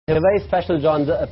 A very special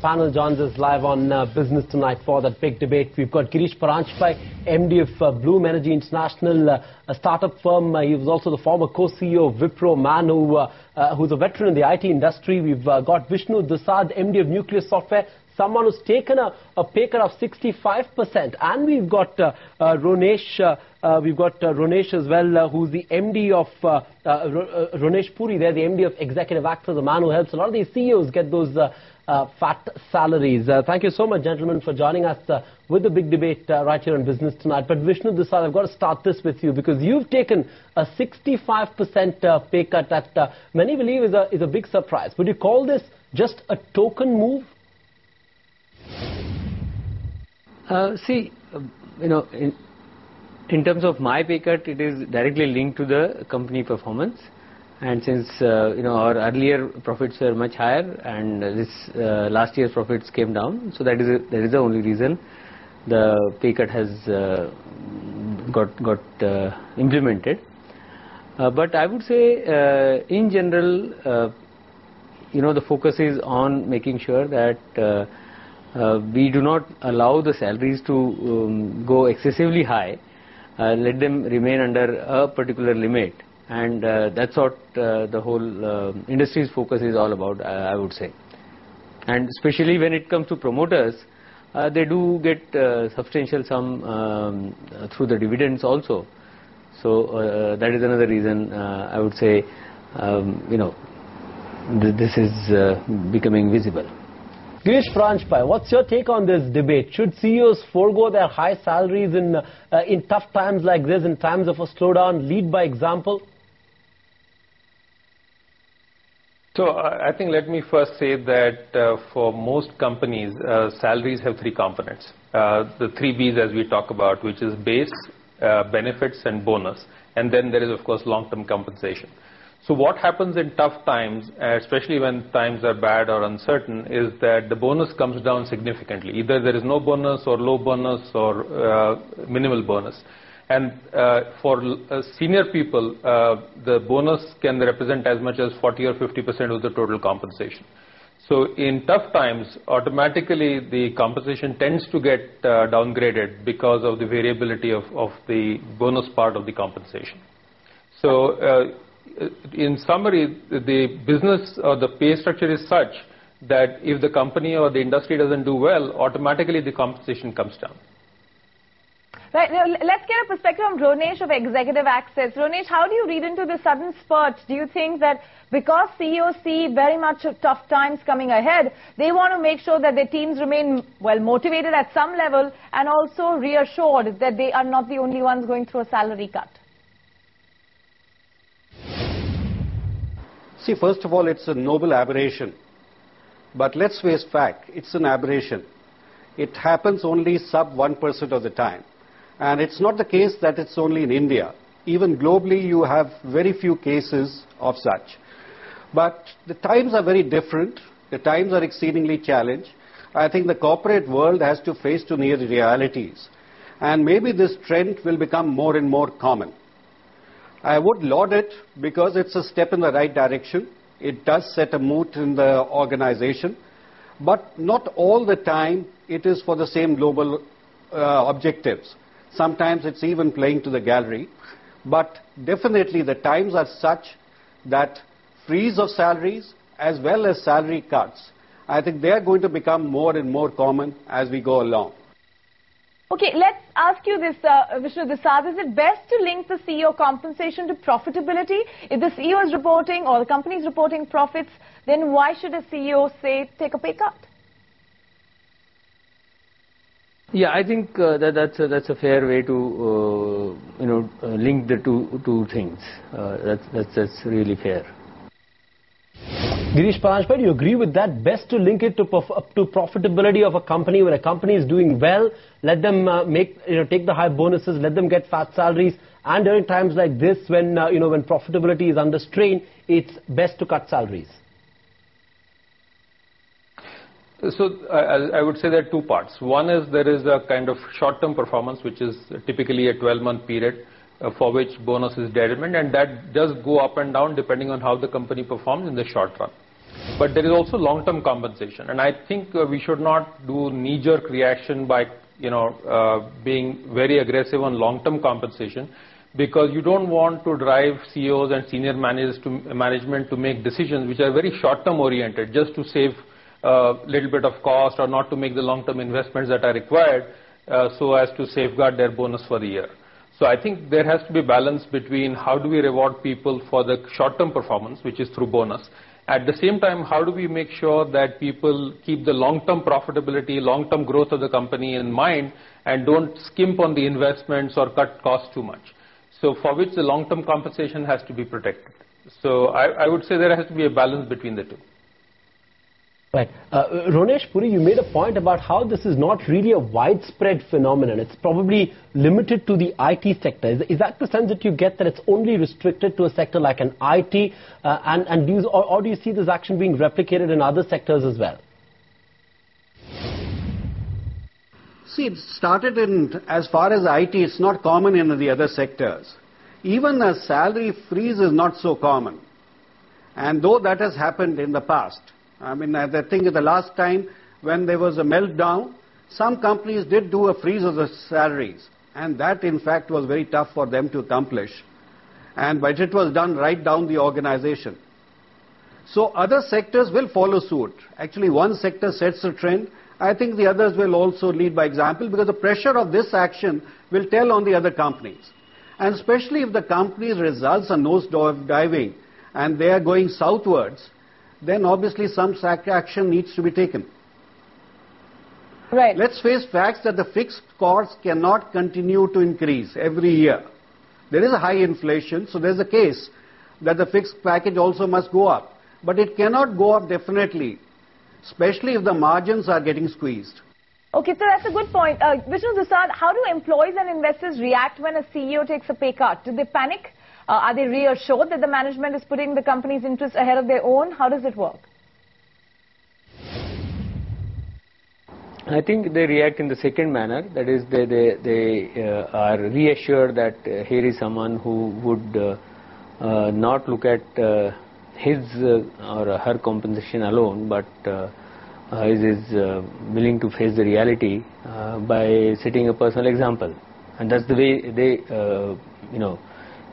panel joins us live on Business Tonight for that big debate. We've got Girish Paranjpay, MD of Bloom Energy International, a startup firm. He was also the former co-CEO of Wipro, man who's a veteran in the IT industry. We've got Vishnu Dusad, MD of Nucleus Software, someone who's taken a pay cut of 65%. And we've got Ronesh as well, who's the MD of Ronesh Puri. They're the MD of Executive Access, the man who helps a lot of these CEOs get those fat salaries. Thank you so much, gentlemen, for joining us with the big debate right here on Business Tonight. But Vishnu Dusad, I've got to start this with you because you've taken a 65% pay cut that many believe is a big surprise. Would you call this just a token move? In terms of my pay cut, it is directly linked to the company performance. And since our earlier profits were much higher, and this last year's profits came down, so that is the only reason the pay cut has got implemented. But I would say, in general, the focus is on making sure that we do not allow the salaries to go excessively high. Let them remain under a particular limit, and that's what the whole industry's focus is all about, I would say. And especially when it comes to promoters, they do get substantial sum through the dividends also. So that is another reason I would say this is becoming visible. Girish Paranjpay, what's your take on this debate? Should CEOs forego their high salaries in tough times like this, in times of a slowdown, lead by example? So I think let me first say that for most companies, salaries have three components. The three Bs as we talk about, which is base, benefits and bonus. And then there is, of course, long-term compensation. So what happens in tough times, especially when times are bad or uncertain, is that the bonus comes down significantly. Either there is no bonus or low bonus or minimal bonus. And for senior people, the bonus can represent as much as 40 or 50% of the total compensation. So in tough times, automatically the compensation tends to get downgraded because of the variability of the bonus part of the compensation. So in summary, the business or the pay structure is such that if the company or the industry doesn't do well, automatically the compensation comes down. Right. Now, let's get a perspective from Ronesh of Executive Access. Ronesh, how do you read into the sudden spurt? Do you think that because CEOs see very much tough times coming ahead, they want to make sure that their teams remain well motivated at some level and also reassured that they are not the only ones going through a salary cut? See, first of all, it's a noble aberration. But let's face fact, it's an aberration. It happens only sub 1% of the time. And it's not the case that it's only in India. Even globally, you have very few cases of such. But the times are very different. The times are exceedingly challenged. I think the corporate world has to face to near realities. And maybe this trend will become more and more common. I would laud it because it's a step in the right direction. It does set a mood in the organization. But not all the time it is for the same global objectives. Sometimes it's even playing to the gallery. But definitely the times are such that freeze of salaries as well as salary cuts, I think they are going to become more and more common as we go along. Okay, let's ask you this, Vishnu Dusad. Is it best to link the CEO compensation to profitability? If the CEO is reporting or the company is reporting profits, then why should a CEO, say, take a pay cut? Yeah, I think that's a fair way to link the two things. That's really fair. Girish Paranjpay, do you agree with that? Best to link it to profitability of a company. When a company is doing well, let them take the high bonuses, let them get fat salaries. And during times like this, when when profitability is under strain, it's best to cut salaries. So I would say there are two parts. One is there is a kind of short-term performance, which is typically a 12-month period. For which bonus is determined, and that does go up and down depending on how the company performs in the short run. but there is also long-term compensation. And I think we should not do knee-jerk reaction by being very aggressive on long-term compensation, because you don't want to drive CEOs and senior management to make decisions which are very short-term oriented, just to save a little bit of cost or not to make the long-term investments that are required so as to safeguard their bonus for the year. So I think there has to be balance between how do we reward people for the short-term performance, which is through bonus. At the same time, how do we make sure that people keep the long-term profitability, long-term growth of the company in mind and don't skimp on the investments or cut costs too much. So for which the long-term compensation has to be protected. So I would say there has to be a balance between the two. Right. Ronesh Puri, you made a point about how this is not really a widespread phenomenon. It's probably limited to the IT sector. Is that the sense that you get, that it's only restricted to a sector like an IT? And do you see this action being replicated in other sectors as well? See, it started in, as far as IT, it's not common in the other sectors. Even a salary freeze is not so common. And though that has happened in the past, I think the last time when there was a meltdown, some companies did do a freeze of the salaries. And that, in fact, was very tough for them to accomplish. But it was done right down the organization. So other sectors will follow suit. Actually, one sector sets a trend. I think the others will also lead by example, because the pressure of this action will tell on the other companies. And especially if the company's results are nose-diving and they are going southwards, then obviously some action needs to be taken. Right. Let's face facts that the fixed costs cannot continue to increase every year. There is a high inflation, so there's a case that the fixed package also must go up. But it cannot go up definitely, especially if the margins are getting squeezed. Okay, so that's a good point. Vishnu Dusad, how do employees and investors react when a CEO takes a pay cut? Do they panic? Are they reassured that the management is putting the company's interests ahead of their own? How does it work? I think they react in the second manner. That is, they are reassured that here is someone who would not look at his or her compensation alone, but is willing to face the reality by setting a personal example. And that's the way they,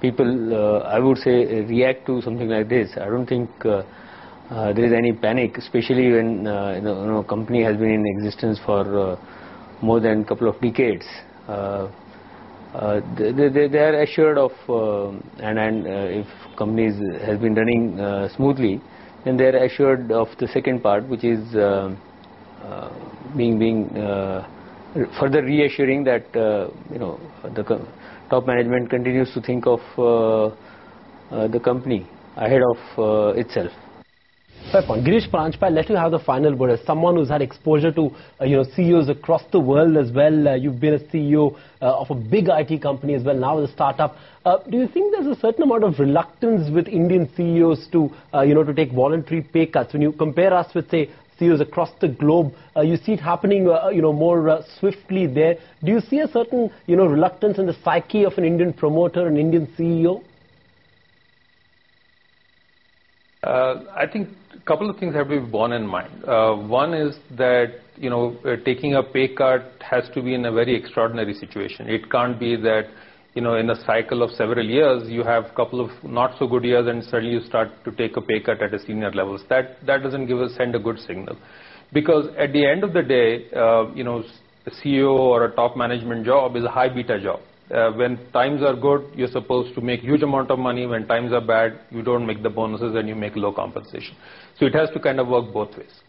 people, I would say, react to something like this. I don't think there is any panic, especially when a company has been in existence for more than a couple of decades. They are assured of, and if companies has been running smoothly, then they are assured of the second part, which is being further reassuring that the top management continues to think of the company ahead of itself. Fair point. Girish Paranjpal, let you have the final word. As someone who's had exposure to CEOs across the world as well, you've been a CEO of a big IT company as well, now with a startup. Do you think there's a certain amount of reluctance with Indian CEOs to take voluntary pay cuts? When you compare us with, say, CEOs across the globe, you see it happening more swiftly there. Do you see a certain reluctance in the psyche of an Indian promoter, an Indian CEO? I think a couple of things have to be borne in mind. One is that taking a pay cut has to be in a very extraordinary situation. It can't be that in a cycle of several years you have a couple of not so good years and suddenly you start to take a pay cut at a senior level. That doesn't send a good signal, because at the end of the day, a CEO or a top management job is a high beta job. When times are good, you're supposed to make huge amount of money. When times are bad, you don't make the bonuses and you make low compensation. So it has to kind of work both ways.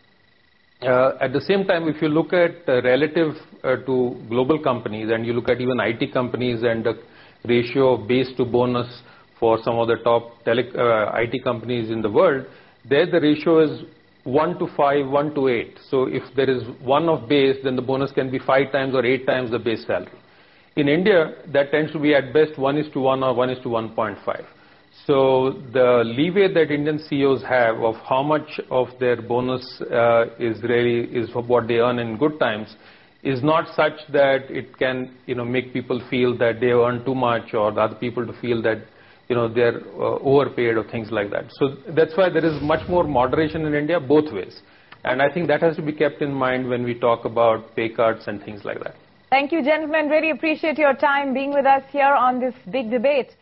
At the same time, if you look at relative to global companies, and you look at even IT companies and the ratio of base to bonus for some of the top IT companies in the world, there the ratio is 1 to 5, 1 to 8. So if there is 1 of base, then the bonus can be 5 times or 8 times the base salary. In India, that tends to be at best 1:1 or 1:1.5. So the leeway that Indian CEOs have of how much of their bonus is what they earn in good times is not such that it can make people feel that they earn too much, or the other people to feel that they're overpaid or things like that. So that's why there is much more moderation in India both ways. And I think that has to be kept in mind when we talk about pay cuts and things like that. Thank you, gentlemen. Really appreciate your time being with us here on this big debate.